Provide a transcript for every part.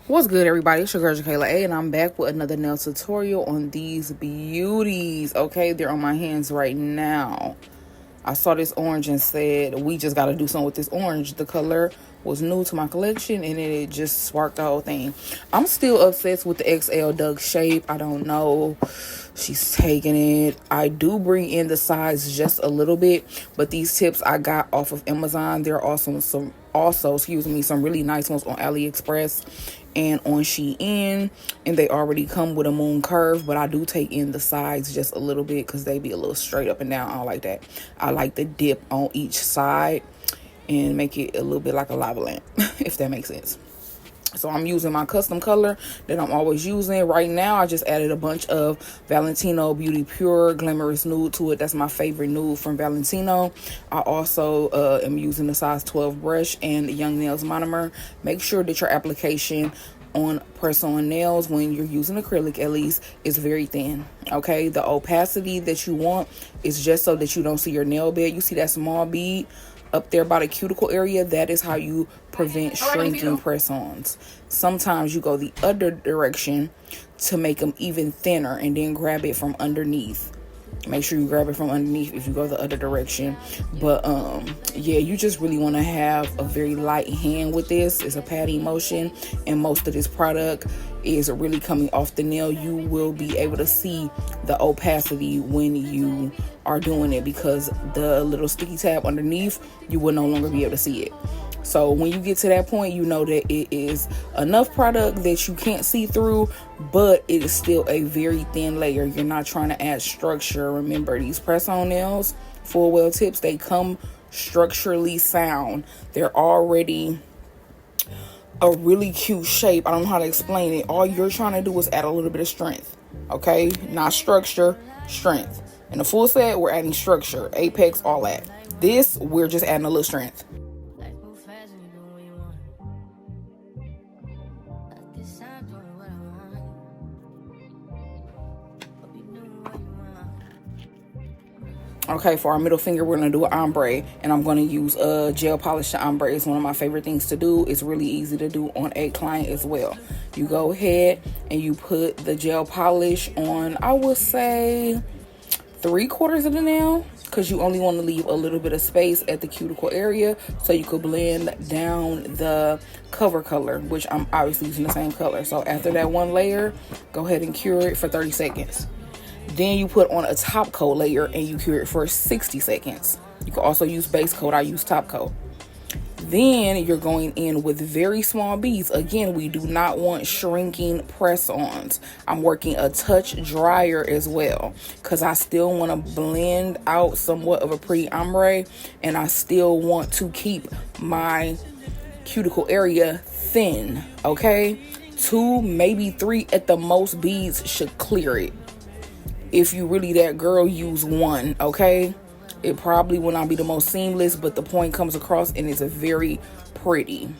What's good, everybody? It's your girl Kayla A, and I'm back with another nail tutorial on these beauties. Okay, they're on my hands right now. I saw this orange and said, we just got to do something with this orange. The color was new to my collection, and it just sparked the whole thing. I'm still obsessed with the XL Doug shape. I don't know. She's taking it. I do bring in the size just a little bit, but these tips I got off of Amazon. There are also some really nice ones on AliExpress and on Shein, and they already come with a moon curve, but I do take in the sides just a little bit because they be a little straight up and down. I don't like that. I like the dip on each side and make it a little bit like a lava lamp, if that makes sense. So I'm using my custom color that I'm always using. Right now, I just added a bunch of Valentino Beauty Pure Glamorous Nude to it. That's my favorite nude from Valentino. I also am using the size 12 brush and the Young Nails monomer. Make sure that your application on press-on nails, when you're using acrylic at least, is very thin. Okay, the opacity that you want is just so that you don't see your nail bed. You see that small bead up there by the cuticle area? That is how you prevent shrinking press-ons. Sometimes you go the other direction to make them even thinner and then grab it from underneath. Make sure you grab it from underneath if you go the other direction. But yeah, you just really want to have a very light hand with this. It's a patting motion, and most of this product is really coming off the nail. You will be able to see the opacity when you are doing it, because the little sticky tab underneath, you will no longer be able to see it. So when you get to that point, you know that it is enough product that you can't see through, but it is still a very thin layer. You're not trying to add structure. Remember, these press-on nails, full well tips, they come structurally sound. They're already a really cute shape. I don't know how to explain it. All you're trying to do is add a little bit of strength. Okay? Not structure, strength. In the full set, we're adding structure, apex, all that. This, we're just adding a little strength. Okay, for our middle finger, we're going to do an ombre, and I'm going to use a gel polish to ombre. It's one of my favorite things to do. It's really easy to do on a client as well. You go ahead and you put the gel polish on, I would say 3/4 of the nail, because you only want to leave a little bit of space at the cuticle area so you could blend down the cover color, which I'm obviously using the same color. So after that one layer, go ahead and cure it for 30 seconds. Then you put on a top coat layer and you cure it for 60 seconds. You can also use base coat. I use top coat. Then you're going in with very small beads. Again, we do not want shrinking press-ons. I'm working a touch drier as well, because I still want to blend out somewhat of a pretty ombre, and I still want to keep my cuticle area thin. Okay, 2, maybe 3 at the most beads should clear it. If you really that girl, use 1. Okay, it probably will not be the most seamless, but the point comes across and it's a very pretty.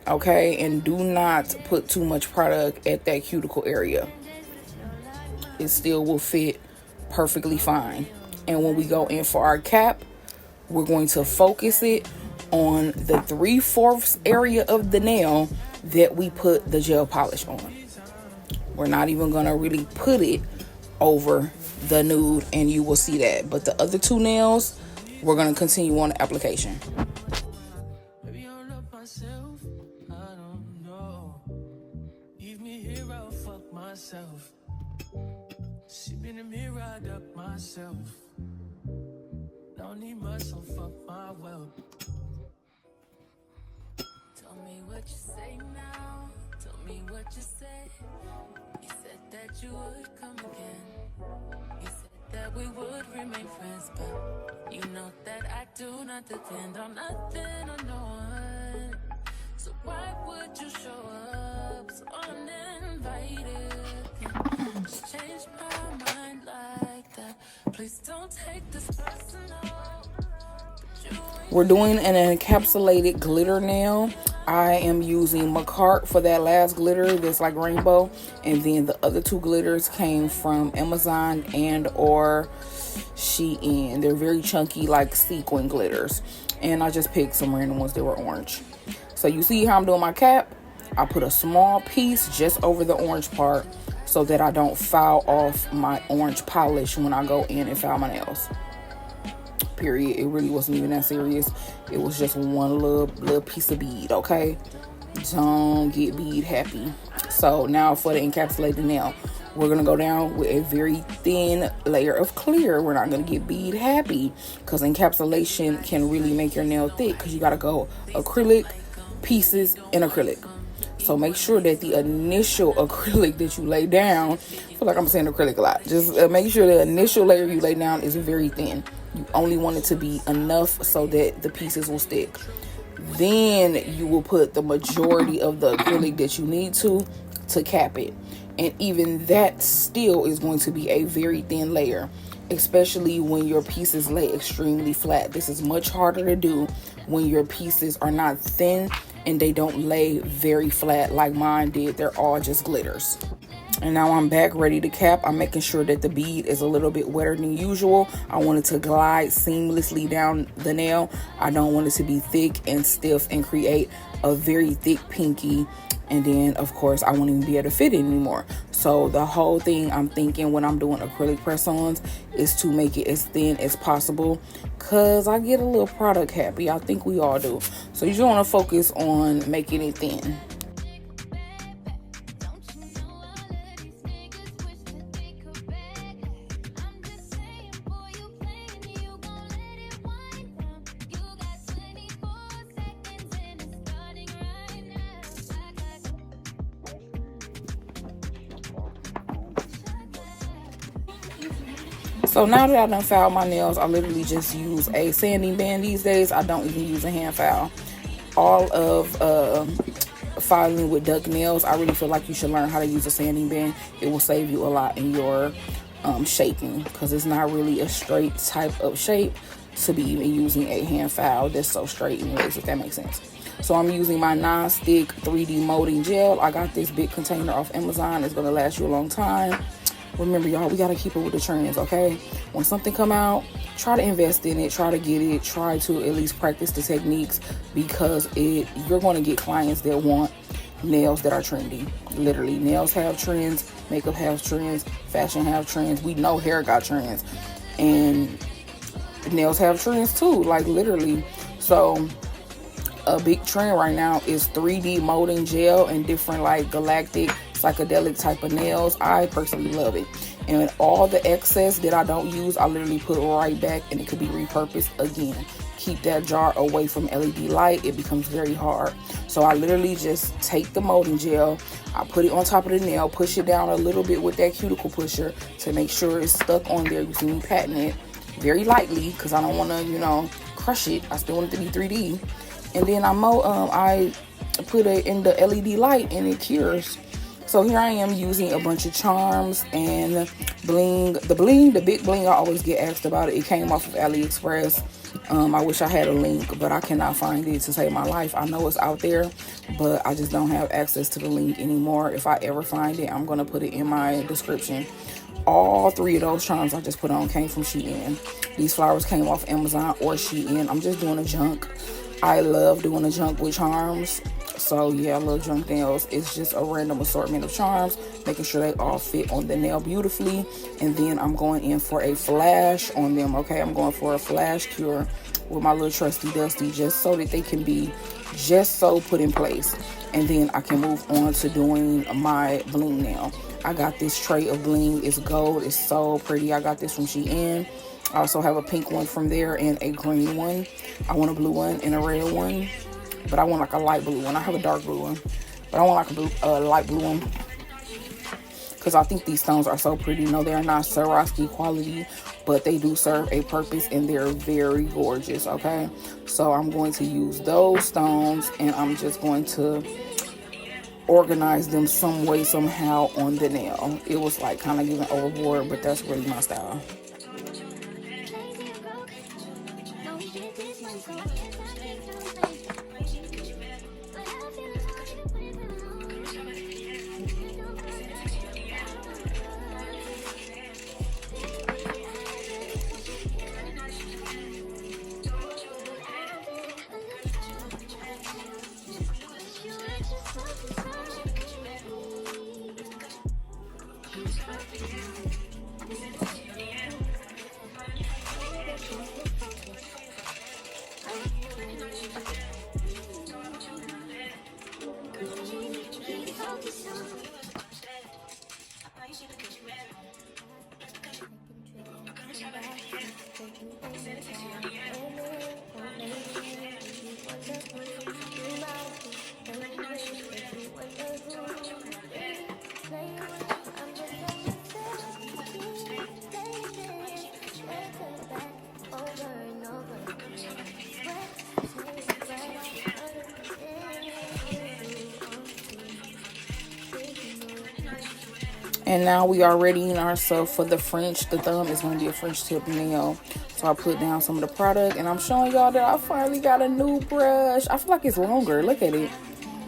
Okay, and do not put too much product at that cuticle area. It still will fit perfectly fine. And when we go in for our cap, we're going to focus it on the 3/4 area of the nail that we put the gel polish on. We're not even going to really put it over the nude, and you will see that. But the other 2 nails, we're going to continue on the application. Don't need muscle, fuck my wealth. Tell me what you say now. Tell me what you said. You said that you would come again. You said that we would remain friends, but you know that I do not depend on nothing or no one. So why would you show up so uninvited? Just change my mind like that. Please don't take this personal. We're doing an encapsulated glitter nail. I am using Macart for that last glitter that's like rainbow, and then the other 2 glitters came from Amazon and or Shein. They're very chunky, like sequin glitters, and I just picked some random ones that were orange. So you see how I'm doing my cap? I put a small piece just over the orange part so that I don't foul off my orange polish when I go in and file my nails. Period. It really wasn't even that serious. It was just one little piece of bead, okay? Don't get bead happy. So now for the encapsulated nail, we're going to go down with a very thin layer of clear. We're not going to get bead happy because encapsulation can really make your nail thick because you got to go acrylic, pieces, and acrylic. So make sure that the initial acrylic that you lay down, I feel like I'm saying acrylic a lot. Just make sure the initial layer you lay down is very thin. You only want it to be enough so that the pieces will stick. Then you will put the majority of the acrylic that you need to cap it. And even that still is going to be a very thin layer, especially when your pieces lay extremely flat. This is much harder to do when your pieces are not thin and they don't lay very flat like mine did. They're all just glitters. And now I'm back ready to cap. I'm making sure that the bead is a little bit wetter than usual. I want it to glide seamlessly down the nail. I don't want it to be thick and stiff and create a very thick pinky. And then, of course, I won't even be able to fit it anymore. So the whole thing I'm thinking when I'm doing acrylic press-ons is to make it as thin as possible because I get a little product happy. I think we all do. So you just want to focus on making it thin. So now that I done filed my nails, I literally just use a sanding band these days. I don't even use a hand file. All of filing with duck nails, I really feel like you should learn how to use a sanding band. It will save you a lot in your shaping because it's not really a straight type of shape to be even using a hand file that's so straight anyways, if that makes sense. So I'm using my non-stick 3D molding gel. I got this big container off Amazon. It's going to last you a long time. Remember, y'all, we got to keep it with the trends, okay? When something come out, try to invest in it, try to get it, try to at least practice the techniques because you're going to get clients that want nails that are trendy. Literally, nails have trends, makeup has trends, fashion have trends. We know hair got trends, and nails have trends too, like literally. So a big trend right now is 3D molding gel and different like galactic psychedelic type of nails. I personally love it, and all the excess that I don't use I literally put right back and it could be repurposed again. Keep that jar away from LED light. It becomes very hard. So I literally just take the molding gel, I put it on top of the nail, push it down a little bit with that cuticle pusher to make sure it's stuck on there. You see me patting it very lightly because I don't want to crush it. I still want it to be 3D. And then I put it in the LED light and it cures. So here I am using a bunch of charms and bling. The big bling, I always get asked about it. It came off of AliExpress. I wish I had a link, but I cannot find it to save my life. I know it's out there, but I just don't have access to the link anymore. If I ever find it, I'm going to put it in my description. All three of those charms I just put on came from Shein. These flowers came off Amazon or Shein. I'm just doing a junk. I love doing a junk with charms. So yeah, I love junk nails. It's just a random assortment of charms, making sure they all fit on the nail beautifully. And then I'm going in for a flash on them, okay? I'm going for a flash cure with my little trusty dusty just so that they can be just so put in place. And then I can move on to doing my bling nail. I got this tray of bling. It's gold. It's so pretty. I got this from Shein. I also have a pink one from there and a green one. I want a blue one and a red one, but I want like a light blue one. I have a dark blue one, but I want like a light blue one because I think these stones are so pretty. No, they're not Swarovski quality, but they do serve a purpose and they're very gorgeous, okay? So I'm going to use those stones and I'm just going to organize them some way, somehow on the nail. It was like kind of giving overboard, but that's really my style. And now we are readying ourselves for the French. The thumb is going to be a French tip nail. So I put down some of the product, and I'm showing y'all that I finally got a new brush. I feel like it's longer. Look at it.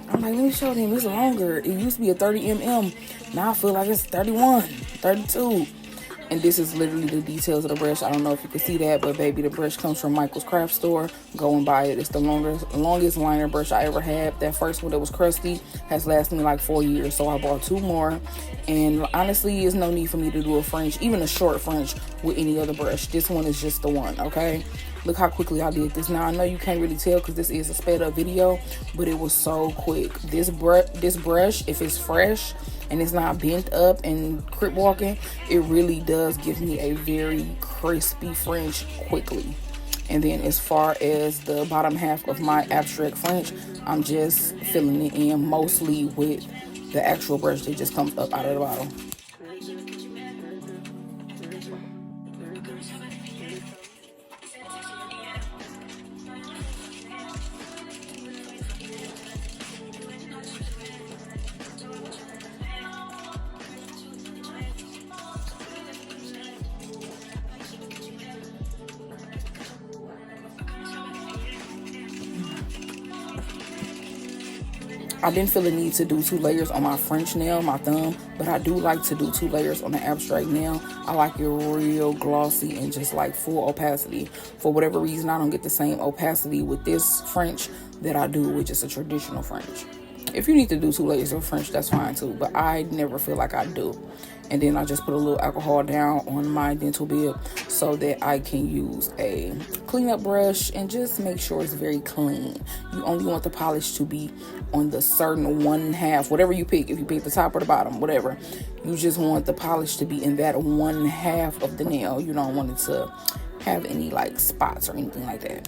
I'm like, let me show them. It's longer. It used to be a 30 mm. Now I feel like it's 31, 32. And this is literally the details of the brush. I don't know if you can see that, but baby, the brush comes from Michael's Craft Store. Go and buy it. It's the longest liner brush I ever had. That first one that was crusty has lasted me like 4 years. So I bought 2 more. And honestly, there's no need for me to do a French, even a short French, with any other brush. This one is just the one, okay? Look how quickly I did this. Now, I know you can't really tell because this is a sped up video, but it was so quick. This brush, if it's fresh and it's not bent up and crip walking, it really does give me a very crispy French quickly. And then as far as the bottom half of my abstract French, I'm just filling it in mostly with the actual brush that just comes up out of the bottle. I didn't feel the need to do 2 layers on my French nail, my thumb, but I do like to do 2 layers on the abstract nail. I like it real glossy and just like full opacity. For whatever reason, I don't get the same opacity with this French that I do with just a traditional French. If you need to do 2 layers of French, that's fine too, but I never feel like I do. And then I just put a little alcohol down on my dental bib so that I can use a cleanup brush and just make sure it's very clean. You only want the polish to be on the certain 1/2, whatever you pick. If you pick the top or the bottom, whatever. You just want the polish to be in that 1/2 of the nail. You don't want it to have any like spots or anything like that.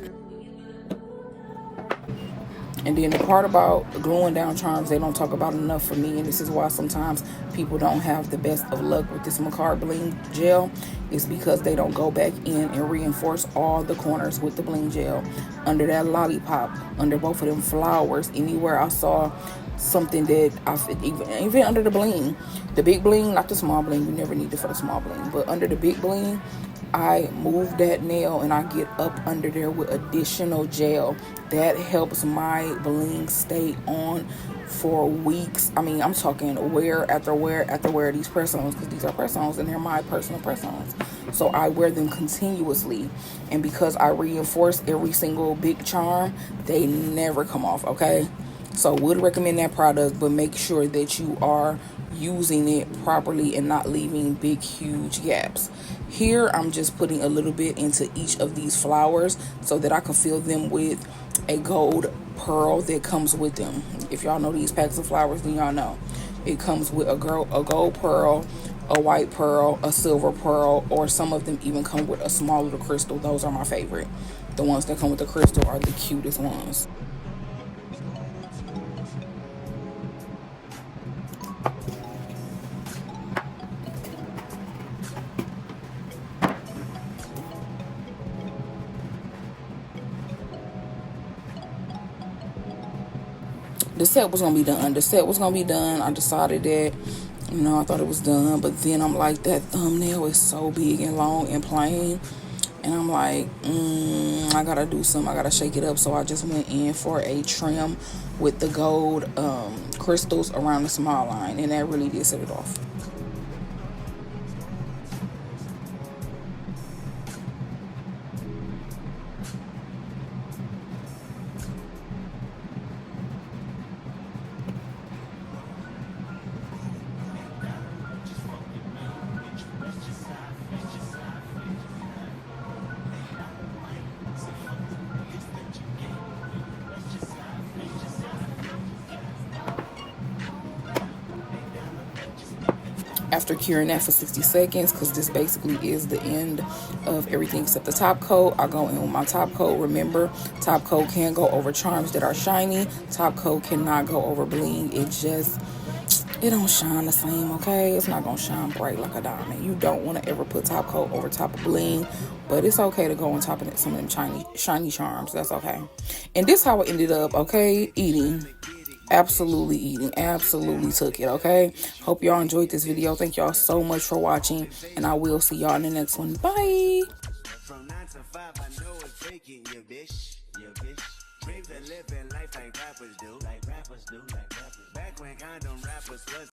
And then the part about gluing down charms, they don't talk about enough for me, and this is why sometimes people don't have the best of luck with this Macar Bling gel, is because they don't go back in and reinforce all the corners with the bling gel. Under that lollipop, under both of them flowers, anywhere I saw something that even under the bling, the big bling, not the small bling, you never need it for the small bling, but under the big bling, I move that nail and I get up under there with additional gel. That helps my bling stay on for weeks. I mean, I'm talking wear after wear after wear these press-ons, because these are press-ons and they're my personal press-ons. So I wear them continuously. And because I reinforce every single big charm, they never come off, okay? So would recommend that product, but make sure that you are using it properly and not leaving big, huge gaps. Here, I'm just putting a little bit into each of these flowers so that I can fill them with a gold pearl that comes with them. If y'all know these packs of flowers, then y'all know. It comes with a gold pearl, a white pearl, a silver pearl, or some of them even come with a small little crystal. Those are my favorite. The ones that come with the crystal are the cutest ones. The set was going to be done. I decided that, I thought it was done. But then I'm like, that thumbnail is so big and long and plain. And I'm like, I got to do something. I got to shake it up. So I just went in for a trim with the gold crystals around the small line. And that really did set it off. after curing that for 60 seconds, because this basically is the end of everything except the top coat. I go in with my top coat. Remember, top coat can go over charms that are shiny. Top coat cannot go over bling. It don't shine the same, okay? It's not gonna shine bright like a diamond. You don't want to ever put top coat over top of bling, but it's okay to go on top of some of them shiny charms. That's okay. And this how it ended up, okay? Eating. Absolutely eating. Absolutely took it, okay? Hope y'all enjoyed this video. Thank y'all so much for watching, and I will see y'all in the next one. Bye. From 9 to 5, I know it's faking your bitch. Dreams of living life like rappers do. Back when condom rappers was